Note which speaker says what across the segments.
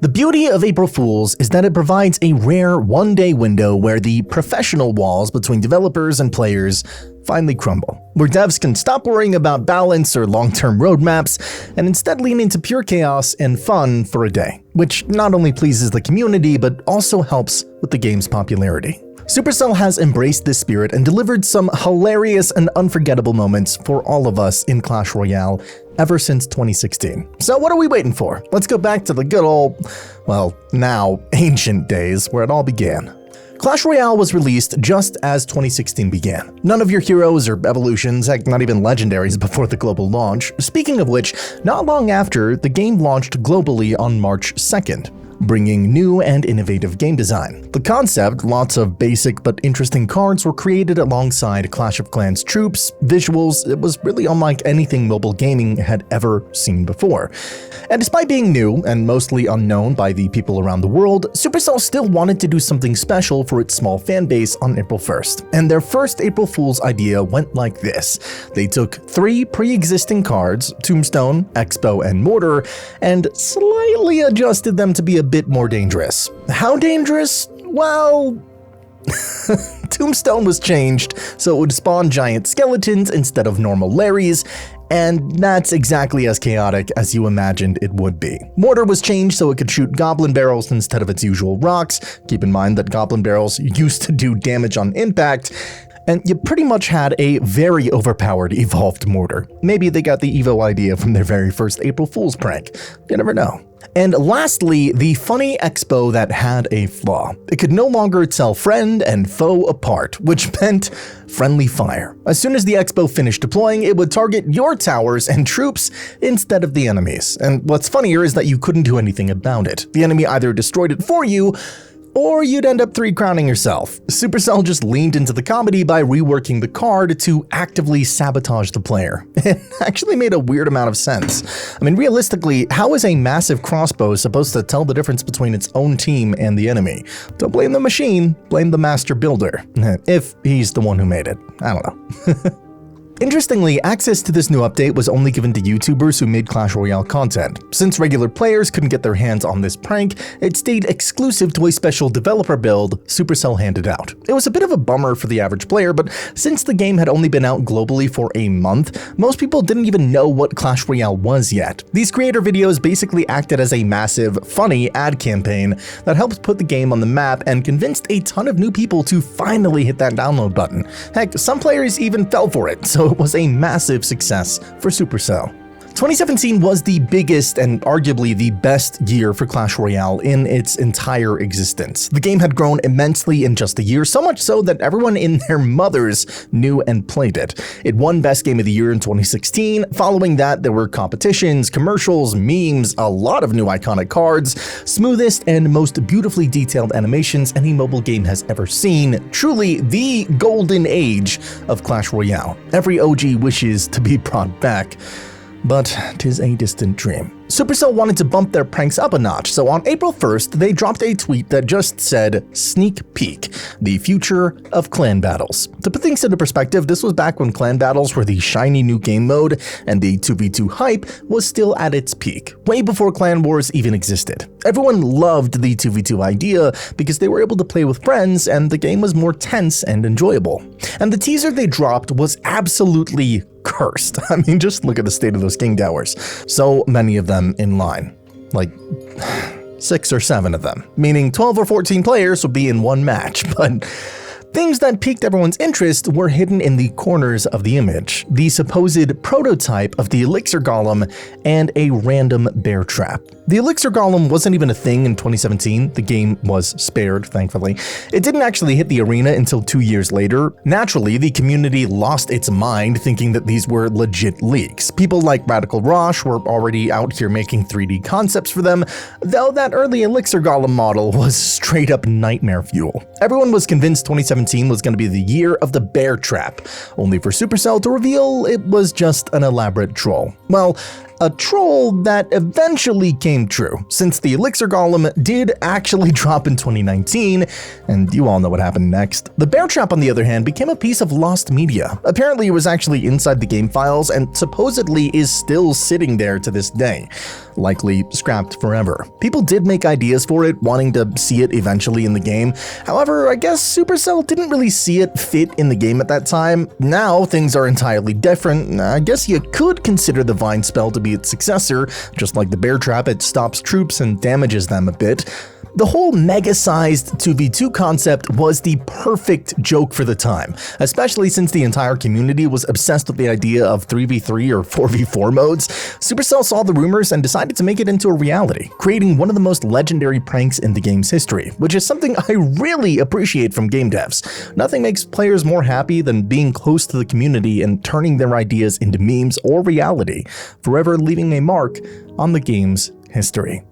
Speaker 1: The beauty of April Fools is that it provides a rare one-day window where the professional walls between developers and players finally crumble, where devs can stop worrying about balance or long-term roadmaps and instead lean into pure chaos and fun for a day, which not only pleases the community but also helps with the game's popularity. Supercell has embraced this spirit and delivered some hilarious and unforgettable moments for all of us in Clash Royale ever since 2016. So what are we waiting for? Let's go back to the good old, well, now ancient days where it all began. Clash Royale was released just as 2016 began. None of your heroes or evolutions, heck, not even legendaries before the global launch. Speaking of which, not long after, the game launched globally on March 2nd. Bringing new and innovative game design. The concept, lots of basic but interesting cards, were created alongside Clash of Clans troops, visuals. It was really unlike anything mobile gaming had ever seen before. And despite being new and mostly unknown by the people around the world, Supercell still wanted to do something special for its small fan base on April 1st. And their first April Fool's idea went like this. They took 3 pre-existing cards, Tombstone, Expo, and Mortar, and slightly adjusted them to be a bit more dangerous. How dangerous? Well, Tombstone was changed so it would spawn giant skeletons instead of normal Larrys, and that's exactly as chaotic as you imagined it would be. Mortar was changed so it could shoot goblin barrels instead of its usual rocks. Keep in mind that goblin barrels used to do damage on impact, and you pretty much had a very overpowered evolved Mortar. Maybe they got the Evo idea from their very first April Fool's prank. You never know. And lastly, the funny Expo that had a flaw. It could no longer tell friend and foe apart, which meant friendly fire. As soon as the Expo finished deploying, it would target your towers and troops instead of the enemies. And what's funnier is that you couldn't do anything about it. The enemy either destroyed it for you, or you'd end up 3-crowning yourself. Supercell just leaned into the comedy by reworking the card to actively sabotage the player. It actually made a weird amount of sense. I mean, realistically, how is a massive crossbow supposed to tell the difference between its own team and the enemy? Don't blame the machine, blame the master builder. If he's the one who made it. I don't know. Interestingly, access to this new update was only given to YouTubers who made Clash Royale content. Since regular players couldn't get their hands on this prank, it stayed exclusive to a special developer build Supercell handed out. It was a bit of a bummer for the average player, but since the game had only been out globally for a month, most people didn't even know what Clash Royale was yet. These creator videos basically acted as a massive, funny ad campaign that helped put the game on the map and convinced a ton of new people to finally hit that download button. Heck, some players even fell for it, so it was a massive success for Supercell. 2017 was the biggest and arguably the best year for Clash Royale in its entire existence. The game had grown immensely in just a year, so much so that everyone in their mothers knew and played it. It won Best Game of the Year in 2016. Following that, there were competitions, commercials, memes, a lot of new iconic cards, smoothest and most beautifully detailed animations any mobile game has ever seen. Truly the golden age of Clash Royale. Every OG wishes to be brought back, but 'tis a distant dream. Supercell wanted to bump their pranks up a notch, so on April 1st, they dropped a tweet that just said, "Sneak peek, the future of clan battles." To put things into perspective, this was back when clan battles were the shiny new game mode, and the 2v2 hype was still at its peak, way before clan wars even existed. Everyone loved the 2v2 idea because they were able to play with friends, and the game was more tense and enjoyable. And the teaser they dropped was absolutely cursed. I mean, just look at the state of those king towers. So many of them in line. Like 6 or 7 of them. Meaning 12 or 14 players would be in one match, but things that piqued everyone's interest were hidden in the corners of the image. The supposed prototype of the elixir golem and a random bear trap. The elixir golem wasn't even a thing in 2017. The game was spared, thankfully. It didn't actually hit the arena until 2 years later. Naturally, the community lost its mind thinking that these were legit leaks. People like Radical Rosh were already out here making 3D concepts for them, though that early elixir golem model was straight up nightmare fuel. Everyone was convinced 2017 was going to be the year of the bear trap, only for Supercell to reveal it was just an elaborate troll. Well, A troll that eventually came true, since the elixir golem did actually drop in 2019, and you all know what happened next. The bear trap, on the other hand, became a piece of lost media. Apparently it was actually inside the game files and supposedly is still sitting there to this day, likely scrapped forever. People did make ideas for it, wanting to see it eventually in the game. However, I guess Supercell didn't really see it fit in the game at that time. Now things are entirely different. I guess you could consider the vine spell to be its successor. Just like the bear trap, it stops troops and damages them a bit. The whole mega-sized 2v2 concept was the perfect joke for the time, especially since the entire community was obsessed with the idea of 3v3 or 4v4 modes. Supercell saw the rumors and decided to make it into a reality, creating one of the most legendary pranks in the game's history, which is something I really appreciate from game devs. Nothing makes players more happy than being close to the community and turning their ideas into memes or reality, forever leaving a mark on the game's history.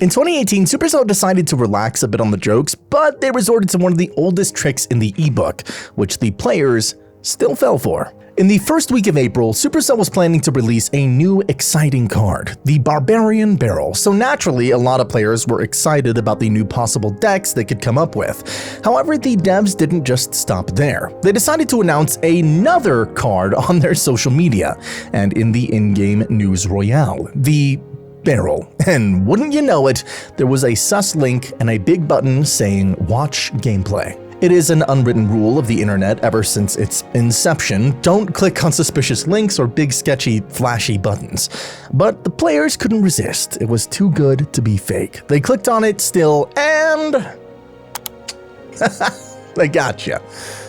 Speaker 1: In 2018, Supercell decided to relax a bit on the jokes, but they resorted to one of the oldest tricks in the ebook, which the players still fell for. In the first week of April, Supercell was planning to release a new exciting card, the Barbarian Barrel, so naturally a lot of players were excited about the new possible decks they could come up with. However, the devs didn't just stop there. They decided to announce another card on their social media, and in the in-game news Royale, the barrel. And wouldn't you know it, there was a sus link and a big button saying watch gameplay. It is an unwritten rule of the internet ever since its inception: don't click on suspicious links or big sketchy flashy buttons. But the players couldn't resist. It was too good to be fake. They clicked on it still and they gotcha.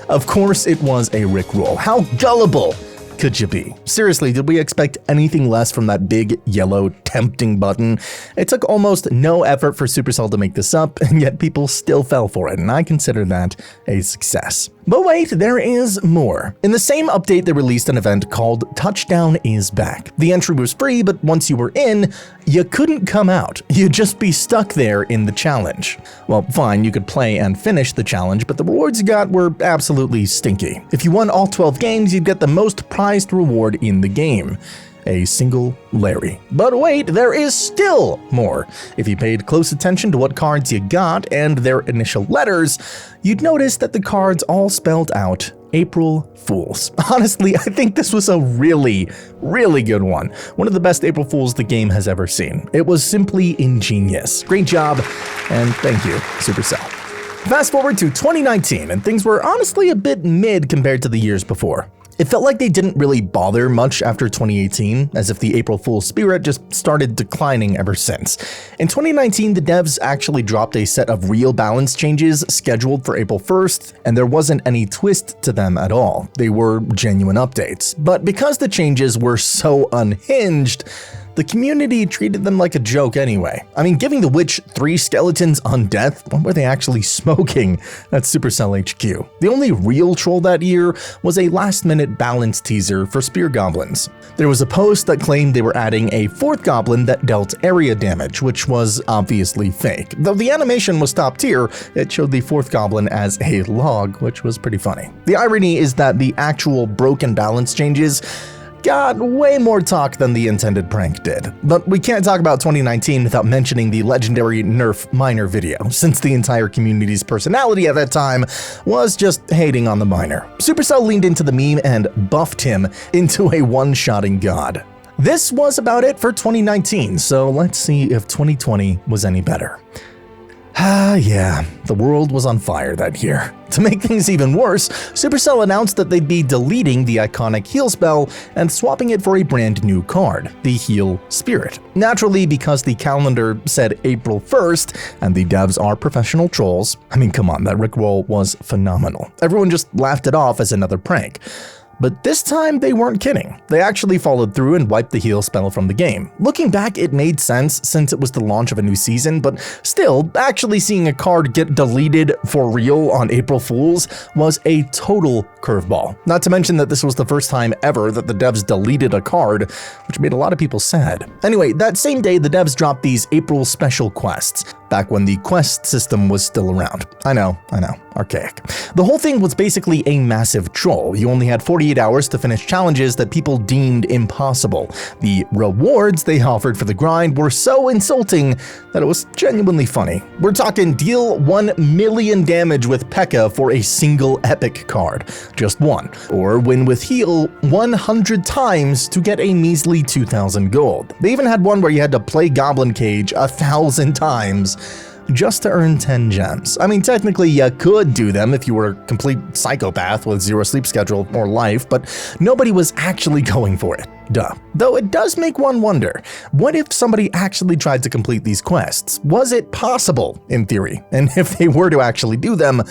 Speaker 1: Of course it was a Rickroll. How gullible could you be? Seriously, did we expect anything less from that big, yellow, tempting button? It took almost no effort for Supercell to make this up, and yet people still fell for it, and I consider that a success. But wait, there is more. In the same update, they released an event called Touchdown is Back. The entry was free, but once you were in, you couldn't come out. You'd just be stuck there in the challenge. Well, fine, you could play and finish the challenge, but the rewards you got were absolutely stinky. If you won all 12 games, you'd get the most prized reward in the game: a single Larry. But wait, there is still more. If you paid close attention to what cards you got and their initial letters, you'd notice that the cards all spelled out April Fools. Honestly, I think this was a really good one. One of the best April Fools the game has ever seen. It was simply ingenious. Great job, and thank you, Supercell. Fast forward to 2019, and things were honestly a bit mid compared to the years before. It felt like they didn't really bother much after 2018, as if the April Fool's spirit just started declining ever since. In 2019, the devs actually dropped a set of real balance changes scheduled for April 1st, and there wasn't any twist to them at all. They were genuine updates. But because the changes were so unhinged, the community treated them like a joke anyway. I mean, giving the witch 3 skeletons on death, what were they actually smoking at Supercell HQ? The only real troll that year was a last-minute balance teaser for spear goblins. There was a post that claimed they were adding a 4th goblin that dealt area damage, which was obviously fake. Though the animation was top tier, it showed the 4th goblin as a log, which was pretty funny. The irony is that the actual broken balance changes got way more talk than the intended prank did. But we can't talk about 2019 without mentioning the legendary Nerf Miner video, since the entire community's personality at that time was just hating on the miner. Supercell leaned into the meme and buffed him into a one-shotting god. This was about it for 2019, so let's see if 2020 was any better. Yeah, the world was on fire that year. To make things even worse, Supercell announced that they'd be deleting the iconic heal spell and swapping it for a brand new card, the Heal Spirit. Naturally, because the calendar said April 1st, and the devs are professional trolls, I mean, come on, that Rickroll was phenomenal. Everyone just laughed it off as another prank. But this time, they weren't kidding. They actually followed through and wiped the heal spell from the game. Looking back, it made sense since it was the launch of a new season, but still, actually seeing a card get deleted for real on April Fools was a total curveball. Not to mention that this was the first time ever that the devs deleted a card, which made a lot of people sad. Anyway, that same day, the devs dropped these April special quests. back when the quest system was still around. I know, archaic. The whole thing was basically a massive troll. You only had 48 hours to finish challenges that people deemed impossible. The rewards they offered for the grind were so insulting that it was genuinely funny. We're talking deal 1 million damage with P.E.K.K.A. for a single epic card, just one, or win with heal 100 times to get a measly 2,000 gold. They even had one where you had to play Goblin Cage 1,000 times just to earn 10 gems. I mean, technically you could do them if you were a complete psychopath with zero sleep schedule or life, but nobody was actually going for it. Duh. Though it does make one wonder, what if somebody actually tried to complete these quests? Was it possible, in theory? And if they were to actually do them,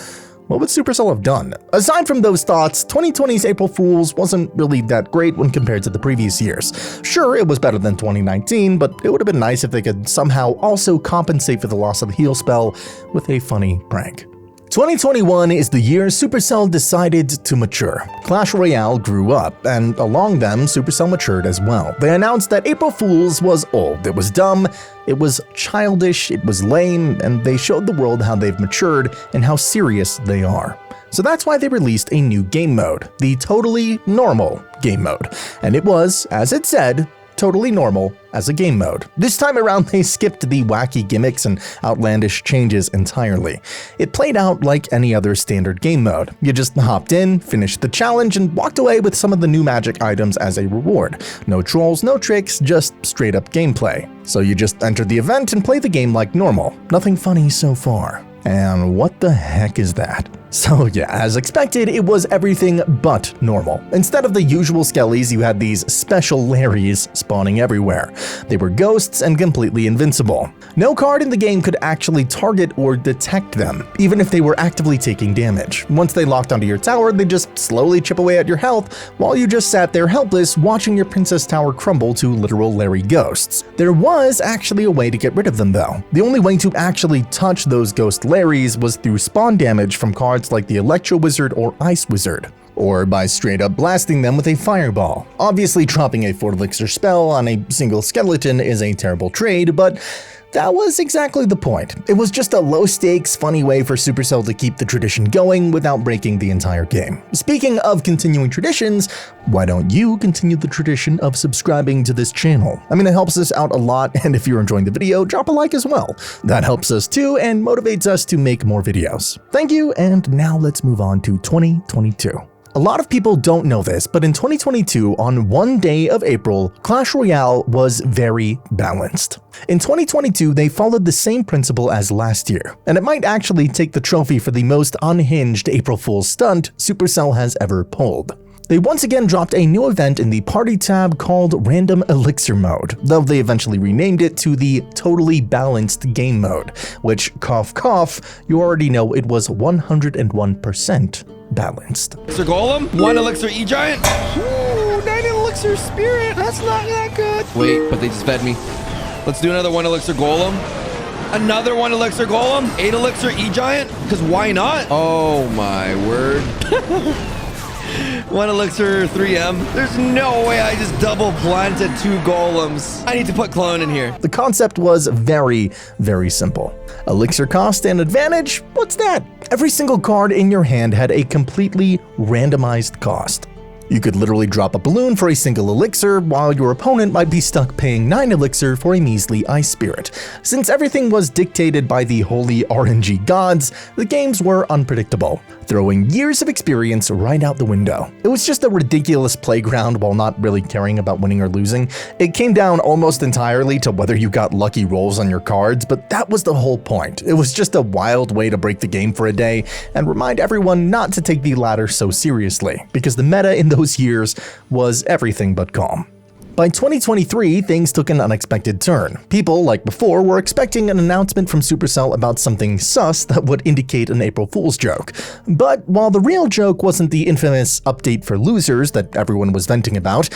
Speaker 1: what would Supercell have done? Aside from those thoughts, 2020's April Fools wasn't really that great when compared to the previous years. Sure, it was better than 2019, but it would have been nice if they could somehow also compensate for the loss of the heal spell with a funny prank. 2021 is the year Supercell decided to mature. Clash Royale grew up, and along them, Supercell matured as well. They announced that April Fools was old, it was dumb, it was childish, it was lame, and they showed the world how they've matured and how serious they are. So that's why they released a new game mode, the Totally Normal game mode. And it was, as it said, totally normal as a game mode. This time around, they skipped the wacky gimmicks and outlandish changes entirely. It played out like any other standard game mode. You just hopped in, finished the challenge, and walked away with some of the new magic items as a reward. No trolls, no tricks, just straight up gameplay. So you just enter the event and play the game like normal. Nothing funny so far. And what the heck is that? So yeah, as expected, it was everything but normal. Instead of the usual skellies, you had these special Larrys spawning everywhere. They were ghosts and completely invincible. No card in the game could actually target or detect them, even if they were actively taking damage. Once they locked onto your tower, they just slowly chip away at your health while you just sat there helpless watching your princess tower crumble to literal Larry ghosts. There was actually a way to get rid of them though. The only way to actually touch those ghost Larrys was through spawn damage from cards like the Electro Wizard or Ice Wizard, or by straight up blasting them with a fireball. Obviously, dropping a 4 elixir spell on a single skeleton is a terrible trade, but that was exactly the point. It was just a low-stakes, funny way for Supercell to keep the tradition going without breaking the entire game. Speaking of continuing traditions, why don't you continue the tradition of subscribing to this channel? I mean, it helps us out a lot, and if you're enjoying the video, drop a like as well. That helps us too and motivates us to make more videos. Thank you, and now let's move on to 2022. A lot of people don't know this, but in 2022, on one day of April, Clash Royale was very balanced. In 2022, they followed the same principle as last year, and it might actually take the trophy for the most unhinged April Fool's stunt Supercell has ever pulled. They once again dropped a new event in the party tab called Random Elixir Mode, though they eventually renamed it to the Totally Balanced Game Mode, which, cough cough, you already know it was 101% balanced.
Speaker 2: Elixir Golem, 1 Elixir E-Giant.
Speaker 3: Ooh, 9 Elixir Spirit, that's not that good.
Speaker 2: Wait, but they just fed me. Let's do another 1 Elixir Golem. Another 1 Elixir Golem, 8 Elixir E-Giant, because why not? Oh my word. 1 Elixir 3M. There's no way I just double planted 2 golems. I need to put clone in here.
Speaker 1: The concept was very, very simple. Elixir cost and advantage? What's that? Every single card in your hand had a completely randomized cost. You could literally drop a balloon for a single elixir, while your opponent might be stuck paying 9 elixir for a measly ice spirit. Since everything was dictated by the holy RNG gods, the games were unpredictable, throwing years of experience right out the window. It was just a ridiculous playground while not really caring about winning or losing. It came down almost entirely to whether you got lucky rolls on your cards, but that was the whole point. It was just a wild way to break the game for a day and remind everyone not to take the latter so seriously, because the meta in those years was everything but calm. By 2023, things took an unexpected turn. People, like before, were expecting an announcement from Supercell about something sus that would indicate an April Fool's joke. But while the real joke wasn't the infamous update for losers that everyone was venting about,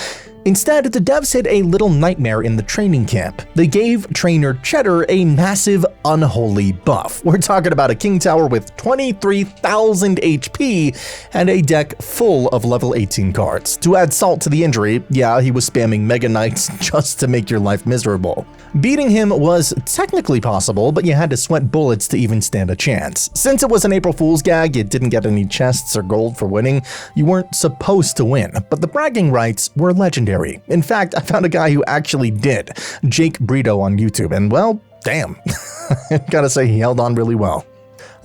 Speaker 1: Instead, the devs hid a little nightmare in the training camp. They gave trainer Cheddar a massive unholy buff. We're talking about a king tower with 23,000 HP and a deck full of level 18 cards. To add salt to the injury, yeah, he was spamming Mega Knights just to make your life miserable. Beating him was technically possible, but you had to sweat bullets to even stand a chance. Since it was an April Fool's gag, you didn't get any chests or gold for winning, you weren't supposed to win, but the bragging rights were legendary. In fact, I found a guy who actually did, Jake Brito on YouTube, and well, damn, gotta say he held on really well.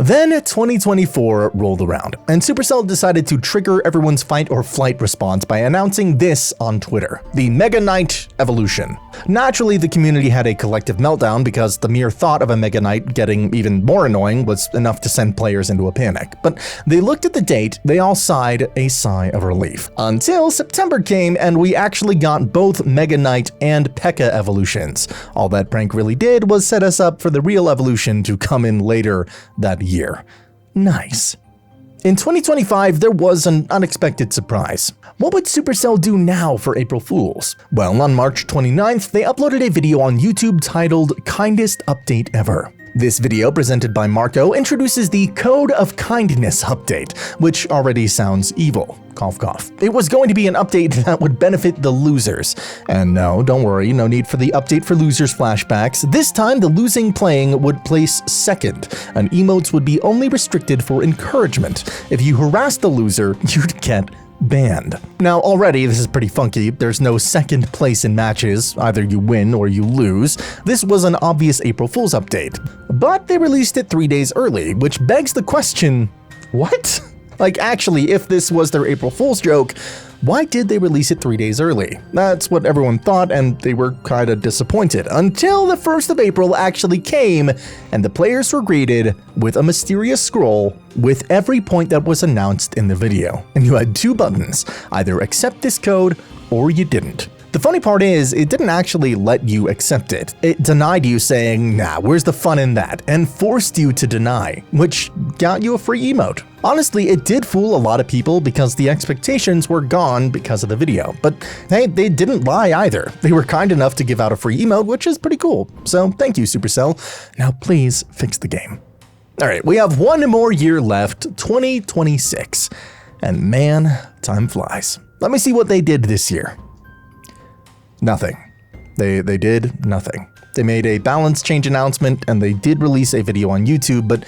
Speaker 1: Then 2024 rolled around, and Supercell decided to trigger everyone's fight or flight response by announcing this on Twitter: the Mega Knight Evolution. Naturally, the community had a collective meltdown because the mere thought of a Mega Knight getting even more annoying was enough to send players into a panic. But they looked at the date, they all sighed a sigh of relief. Until September came and we actually got both Mega Knight and P.E.K.K.A. evolutions. All that prank really did was set us up for the real evolution to come in later that year. Nice. In 2025, there was an unexpected surprise. What would Supercell do now for April Fools? Well, on March 29th, they uploaded a video on YouTube titled Kindest Update Ever. This video, presented by Marco, introduces the Code of Kindness update, which already sounds evil. Cough, cough. It was going to be an update that would benefit the losers. And no, don't worry, no need for the update for losers flashbacks. This time, the losing playing would place second, and emotes would be only restricted for encouragement. If you harassed the loser, you'd get banned. Now already this is pretty funky. There's no second place in matches, either you win or you lose. This was an obvious April Fool's update, but they released it 3 days early, which begs the question, what? Like, actually, if this was their April Fool's joke, why did they release it 3 days early? That's what everyone thought, and they were kinda disappointed, until the 1st of April actually came, and the players were greeted with a mysterious scroll with every point that was announced in the video. And you had 2 buttons, either accept this code or you didn't. The funny part is, it didn't actually let you accept it. It denied you, saying, nah, where's the fun in that, and forced you to deny, which got you a free emote. Honestly, it did fool a lot of people because the expectations were gone because of the video. But hey, they didn't lie either. They were kind enough to give out a free emote, which is pretty cool. So thank you, Supercell. Now please fix the game. Alright, we have 1 more year left, 2026. And man, time flies. Let me see what they did this year. Nothing. They did nothing. They made a balance change announcement and they did release a video on YouTube, but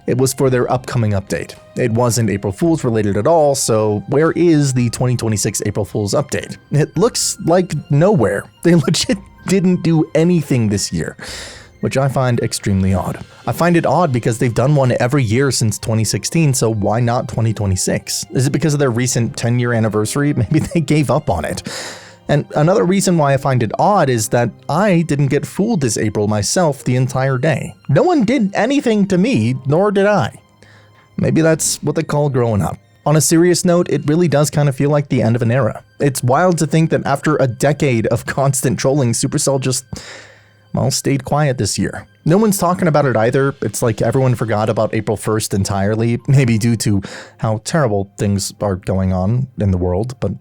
Speaker 1: it was for their upcoming update. It wasn't April Fool's related at all, so where is the 2026 April Fool's update? It looks like nowhere. They legit didn't do anything this year, which I find extremely odd. I find it odd because they've done one every year since 2016, so why not 2026? Is it because of their recent 10-year anniversary? Maybe they gave up on it. And another reason why I find it odd is that I didn't get fooled this April myself the entire day. No one did anything to me, nor did I. Maybe that's what they call growing up. On a serious note, it really does kind of feel like the end of an era. It's wild to think that after a decade of constant trolling, Supercell just, well, stayed quiet this year. No one's talking about it either. It's like everyone forgot about April 1st entirely, maybe due to how terrible things are going on in the world, but,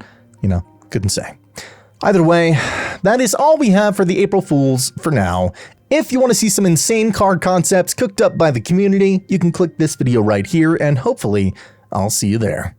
Speaker 1: you know, couldn't say. Either way, that is all we have for the April Fools for now. If you want to see some insane card concepts cooked up by the community, you can click this video right here, and hopefully, I'll see you there.